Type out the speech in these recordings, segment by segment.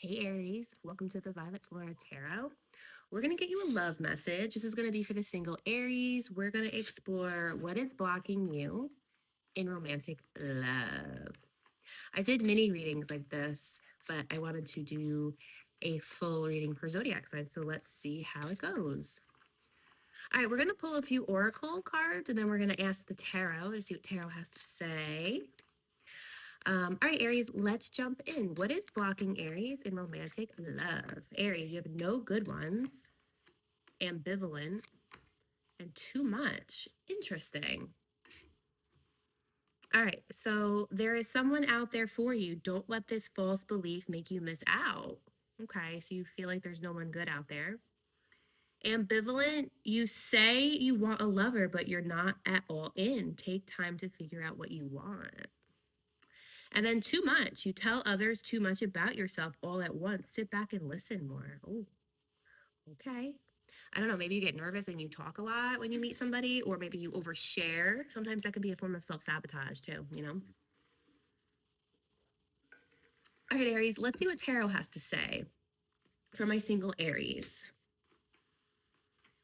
Hey Aries, welcome to the Violet Flora Tarot. We're going to get you a love message. This is going to be for the single Aries. We're going to explore what is blocking you in romantic love. I did mini readings like this, but I wanted to do a full reading per zodiac sign. So let's see how it goes. All right, we're going to pull a few oracle cards and then we're going to ask the tarot to see what tarot has to say. All right, Aries, let's jump in. What is blocking Aries in romantic love? Aries, you have no good ones, ambivalent, and too much. Interesting. All right, so there is someone out there for you. Don't let this false belief make you miss out. Okay, so you feel like there's no one good out there. Ambivalent, you say you want a lover, but you're not at all in. Take time to figure out what you want. And then too much. You tell others too much about yourself all at once. Sit back and listen more. Oh, okay. I don't know. Maybe you get nervous and you talk a lot when you meet somebody, or maybe you overshare. Sometimes that could be a form of self sabotage, too, you know? All right, Aries, let's see what tarot has to say for my single Aries.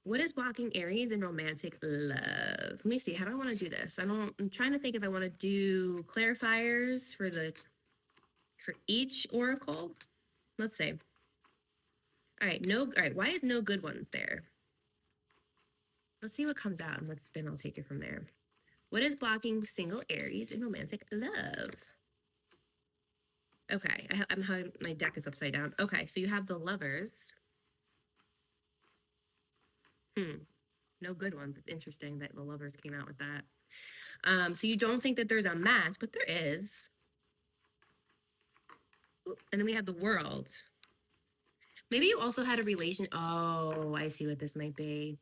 What is blocking Aries in romantic love? Let me see. How do I want to do this? I'm trying to think if I want to do clarifiers for each oracle. Let's see. All right, why is no good ones there? Let's see what comes out and then I'll take it from there. What is blocking single Aries in romantic love? Okay, I'm having my deck is upside down. Okay, so you have the lovers. No good ones. It's interesting that the lovers came out with that. So you don't think that there's a match, but there is. And then we have the world. Maybe you also had a relation. Oh, I see what this might be.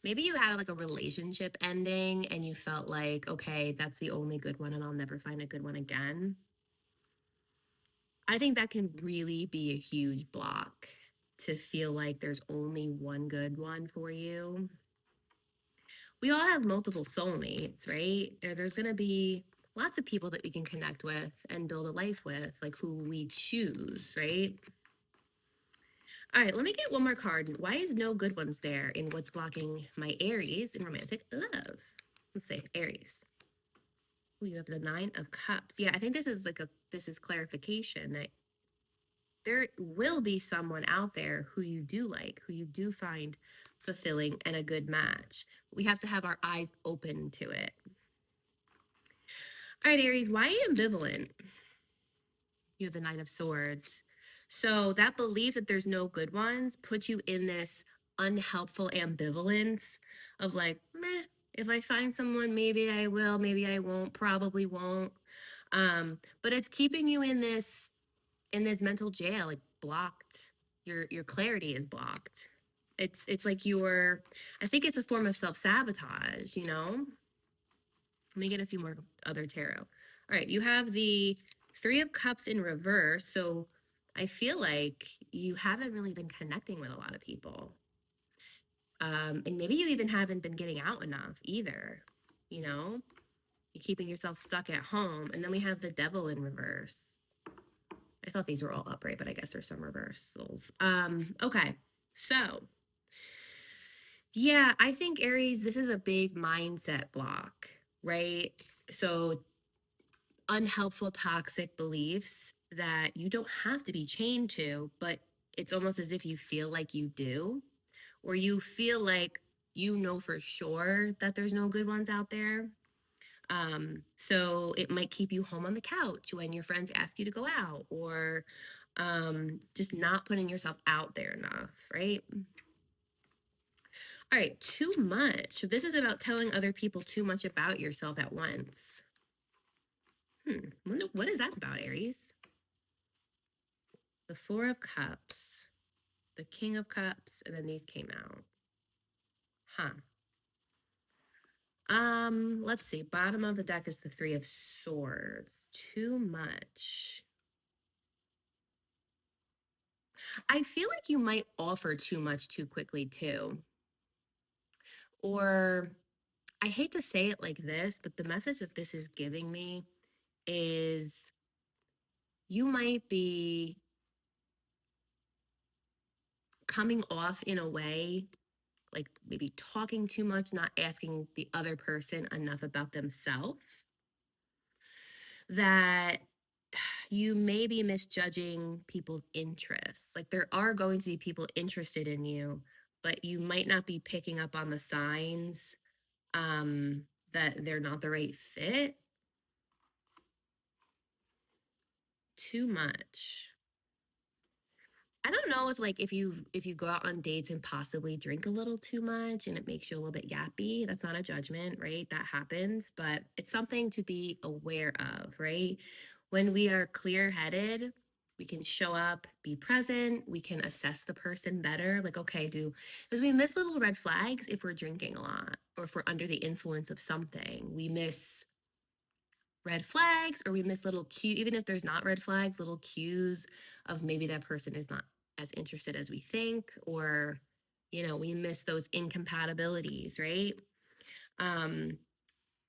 Maybe you had like a relationship ending and you felt like, okay, that's the only good one and I'll never find a good one again. I think that can really be a huge block to feel like there's only one good one for you. We all have multiple soulmates, right? There's going to be lots of people that we can connect with and build a life with, like who we choose, right? All right, let me get one more card. Why is no good ones there in what's blocking my Aries in romantic love? Let's say Aries. Oh, you have the Nine of Cups. Yeah, I think this is clarification that there will be someone out there who you do like, who you do find fulfilling and a good match. We have to have our eyes open to it. All right, Aries, why are you ambivalent? You have the Nine of Swords. So that belief that there's no good ones puts you in this unhelpful ambivalence of like, meh, if I find someone, maybe I will, maybe I won't, probably won't. But it's keeping you in this mental jail, like blocked. Your clarity is blocked. It's like I think it's a form of self-sabotage, you know? Let me get a few more other tarot. All right, you have the Three of Cups in reverse. So I feel like you haven't really been connecting with a lot of people. And maybe you even haven't been getting out enough either, you know? You're keeping yourself stuck at home. And then we have the Devil in reverse. I thought these were all upright, but I guess there's some reversals. Okay. So, yeah, I think Aries, this is a big mindset block, right? So, unhelpful, toxic beliefs that you don't have to be chained to, but it's almost as if you feel like you do, or you feel like you know for sure that there's no good ones out there. So it might keep you home on the couch when your friends ask you to go out, or just not putting yourself out there enough, right? All right, too much. This is about telling other people too much about yourself at once. What is that about, Aries? The Four of Cups, the King of Cups, and then these came out. Huh. Let's see. Bottom of the deck is the Three of Swords. Too much. I feel like you might offer too much too quickly, too. Or I hate to say it like this, but the message that this is giving me is you might be coming off in a way, like maybe talking too much, not asking the other person enough about themselves, that you may be misjudging people's interests. Like there are going to be people interested in you, but you might not be picking up on the signs that they're not the right fit. Too much. I don't know if like if you go out on dates and possibly drink a little too much and it makes you a little bit yappy, that's not a judgment, right? That happens, but it's something to be aware of, right? When we are clear-headed, we can show up, be present, we can assess the person better. Like, okay, because we miss little red flags if we're drinking a lot or if we're under the influence of something. We miss red flags or we miss little cue, even if there's not red flags, little cues of maybe that person is not as interested as we think, or we miss those incompatibilities, right? um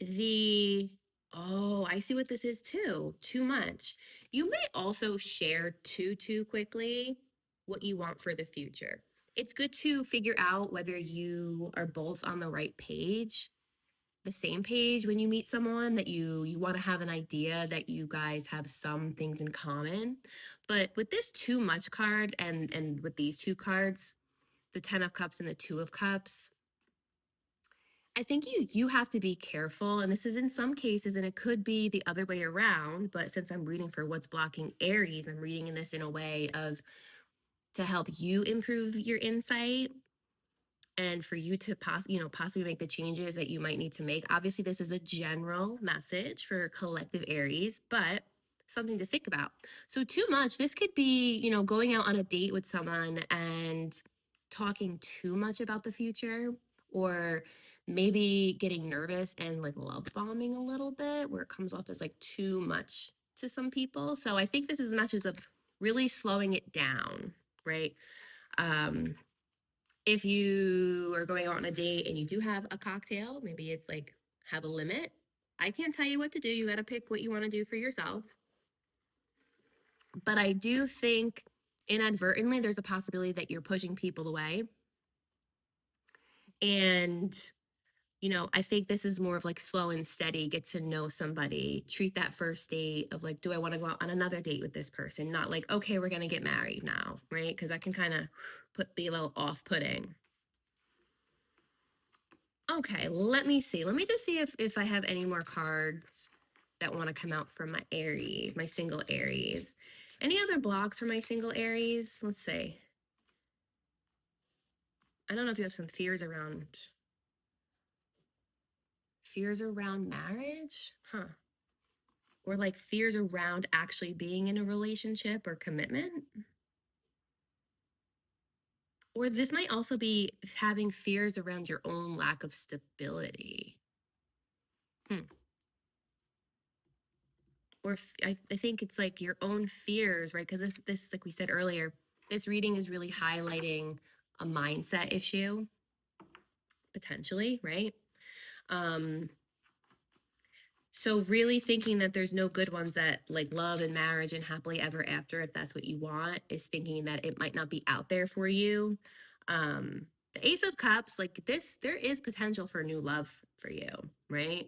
the oh, I see what this is too much. You may also share too quickly what you want for the future. It's good to figure out whether you are both on the right page, the same page when you meet someone, that you want to have an idea that you guys have some things in common. But with this too much card and with these two cards, the 10 of cups and the 2 of cups, I think you have to be careful, and this is in some cases, and it could be the other way around, but since I'm reading for what's blocking Aries, I'm reading in this in a way of to help you improve your insight and for you to possibly make the changes that you might need to make. Obviously, this is a general message for collective Aries, but something to think about. So too much, this could be, going out on a date with someone and talking too much about the future, or maybe getting nervous and like love bombing a little bit, where it comes off as like too much to some people. So I think this is a message of really slowing it down, right? Um, if you are going out on a date and you do have a cocktail, maybe it's like have a limit. I can't tell you what to do. You got to pick what you want to do for yourself. But I do think inadvertently there's a possibility that you're pushing people away. And, I think this is more of like slow and steady, get to know somebody, treat that first date of like, do I want to go out on another date with this person? Not like, okay, we're going to get married now, right? Because that can kind of be a little off-putting. Okay, let me see. Let me just see if I have any more cards that want to come out from my Aries, my single Aries. Any other blocks for my single Aries? Let's see. I don't know if you have some fears around marriage, huh? Or like fears around actually being in a relationship or commitment. Or this might also be having fears around your own lack of stability. Or I think it's like your own fears, right? Because this, like we said earlier, this reading is really highlighting a mindset issue, potentially, right? Um, so really thinking that there's no good ones that like love and marriage and happily ever after, if that's what you want, is thinking that it might not be out there for you. The Ace of Cups, like this, there is potential for new love for you, right?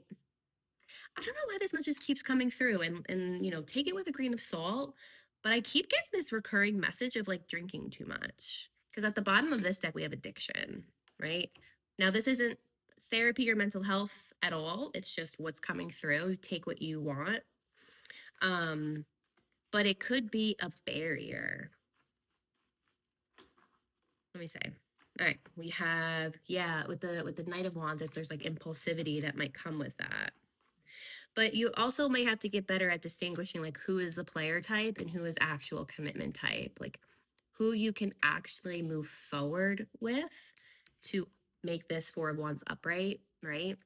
I don't know why this message keeps coming through, and take it with a grain of salt, but I keep getting this recurring message of like drinking too much. Because at the bottom of this deck we have addiction, right? Now this isn't therapy or mental health at all. It's just what's coming through. Take what you want. But it could be a barrier. Let me say. All right, we have, with the Knight of Wands, if there's like impulsivity that might come with that. But you also may have to get better at distinguishing like who is the player type and who is actual commitment type, like who you can actually move forward with to make this 4 of Wands upright, right?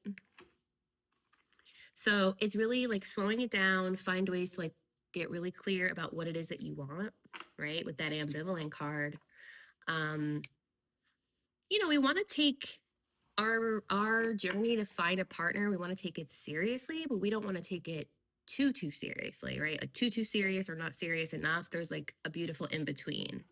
So it's really like slowing it down, find ways to like get really clear about what it is that you want, right? With that ambivalent card. We want to take our journey to find a partner, we want to take it seriously, but we don't want to take it too seriously, right? Like too serious or not serious enough. There's like a beautiful in between.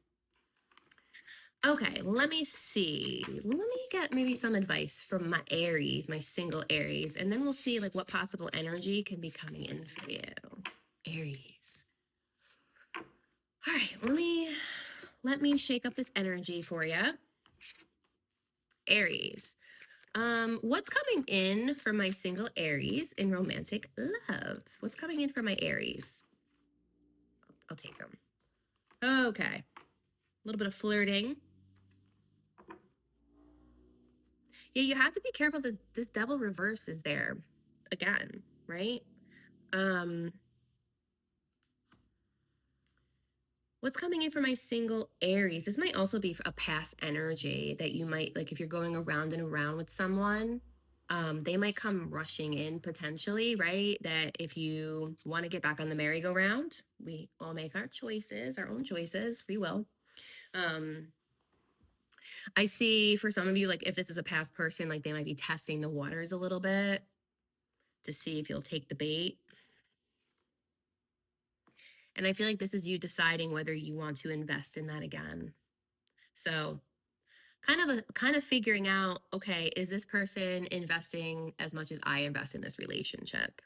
Okay, let me see. Let me get maybe some advice from my Aries, my single Aries, and then we'll see like what possible energy can be coming in for you. Aries. All right, let me shake up this energy for you. Aries. What's coming in for my single Aries in romantic love? What's coming in for my Aries? I'll take them. Okay. A little bit of flirting. Yeah, you have to be careful. This double reverse is there again, right? Um, what's coming in for my single Aries? This might also be a past energy that you might like if you're going around and around with someone. They might come rushing in potentially, right? That if you want to get back on the merry-go-round, we all make our choices, our own choices, free will. Um, I see for some of you, like if this is a past person, like they might be testing the waters a little bit to see if you'll take the bait. And I feel like this is you deciding whether you want to invest in that again. So kind of figuring out, okay, is this person investing as much as I invest in this relationship?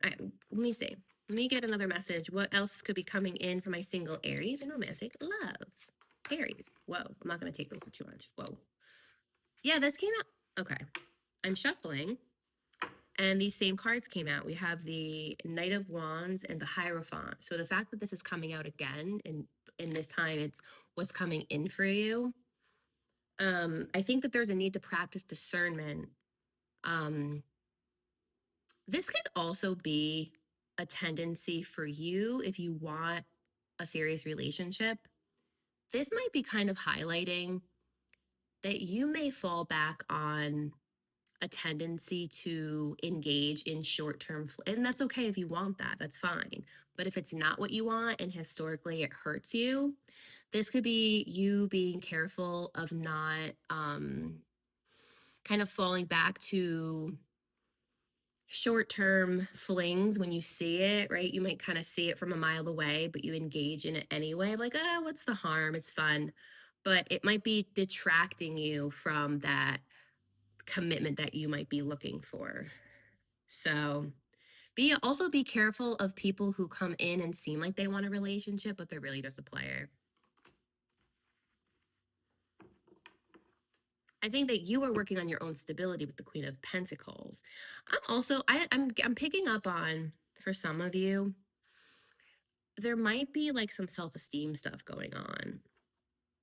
All right, let me see. Let me get another message. What else could be coming in for my single Aries in romantic love? Aries. Whoa, I'm not going to take those for too much. Whoa. Yeah, this came out. Okay. I'm shuffling and these same cards came out. We have the Knight of Wands and the Hierophant. So the fact that this is coming out again and in this time it's what's coming in for you. I think that there's a need to practice discernment. Um, this could also be a tendency for you if you want a serious relationship. This might be kind of highlighting that you may fall back on a tendency to engage in short-term and that's okay if you want that, that's fine. But if it's not what you want and historically it hurts you, this could be you being careful of not kind of falling back to short-term flings when you see it, right? You might kind of see it from a mile away, but you engage in it anyway, like, oh, what's the harm, it's fun. But it might be detracting you from that commitment that you might be looking for. So be careful of people who come in and seem like they want a relationship, but they're really just a player. I think that you are working on your own stability with the Queen of Pentacles. I'm picking up on for some of you, there might be like some self-esteem stuff going on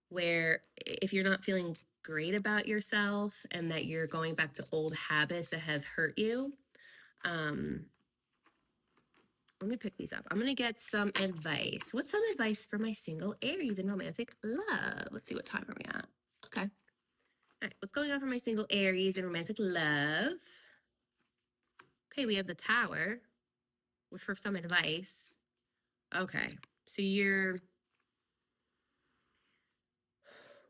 where if you're not feeling great about yourself and that you're going back to old habits that have hurt you, let me pick these up. I'm going to get some advice. What's some advice for my single Aries in romantic love? Let's see, what time are we at? Okay. All right. What's going on for my single Aries in romantic love? Okay, we have the Tower for some advice. Okay. So you're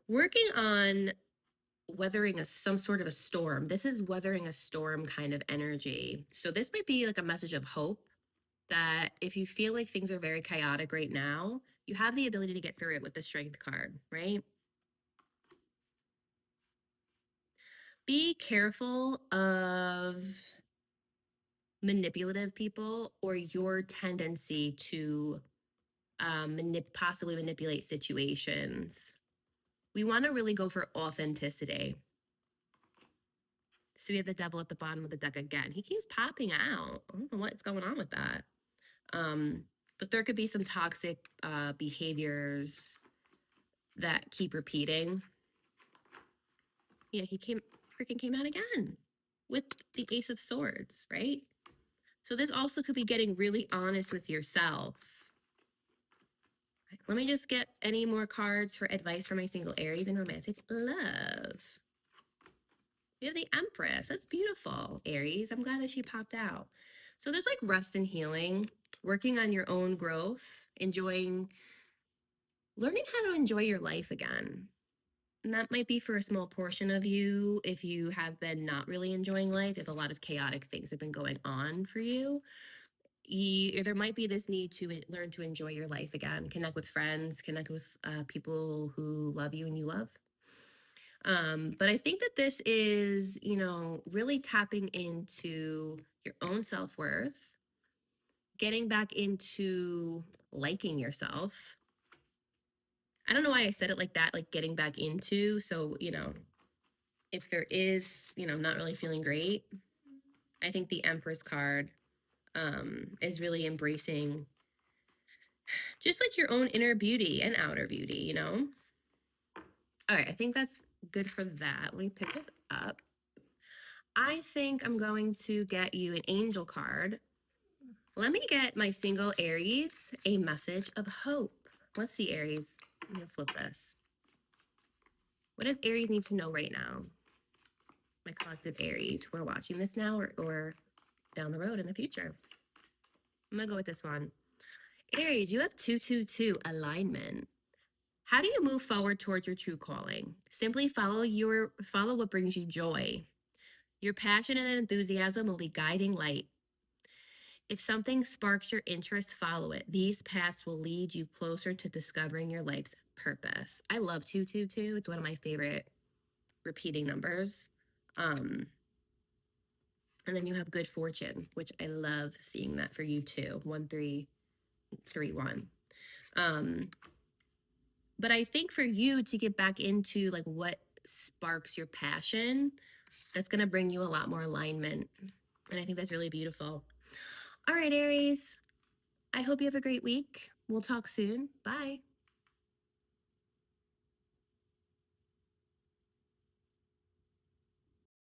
working on weathering some sort of a storm. This is weathering a storm kind of energy. So this might be like a message of hope that if you feel like things are very chaotic right now, you have the ability to get through it with the Strength card, right? Be careful of manipulative people or your tendency to possibly manipulate situations. We want to really go for authenticity. So we have the Devil at the bottom of the deck again. He keeps popping out. I don't know what's going on with that. But there could be some toxic behaviors that keep repeating. Yeah, he freaking came out again with the Ace of Swords, right? So this also could be getting really honest with yourself. Let me just get any more cards for advice for my single Aries in romantic love. We have the Empress. That's beautiful, Aries. I'm glad that she popped out. So there's like rest and healing, working on your own growth, learning how to enjoy your life again. And that might be for a small portion of you if you have been not really enjoying life, if a lot of chaotic things have been going on for you. there might be this need to learn to enjoy your life again, connect with friends, connect with people who love you and you love. But I think that this is, really tapping into your own self worth, getting back into liking yourself. I don't know why I said it like that, like getting back into. So, if there is, not really feeling great, I think the Empress card is really embracing just like your own inner beauty and outer beauty. All right, I think that's good for that. Let me pick this up. I think I'm going to get you an angel card. Let me get my single Aries a message of hope. Let's see, Aries. I'm going to flip this. What does Aries need to know right now? My collective Aries who are watching this now or down the road in the future. I'm going to go with this one. Aries, you have 222 alignment. How do you move forward towards your true calling? Simply follow what brings you joy. Your passion and enthusiasm will be guiding light. If something sparks your interest, follow it. These paths will lead you closer to discovering your life's purpose. I love 222. It's one of my favorite repeating numbers. And then you have good fortune, which I love seeing that for you too. 1331. But I think for you to get back into like what sparks your passion, that's going to bring you a lot more alignment. And I think that's really beautiful. All right, Aries. I hope you have a great week. We'll talk soon. Bye.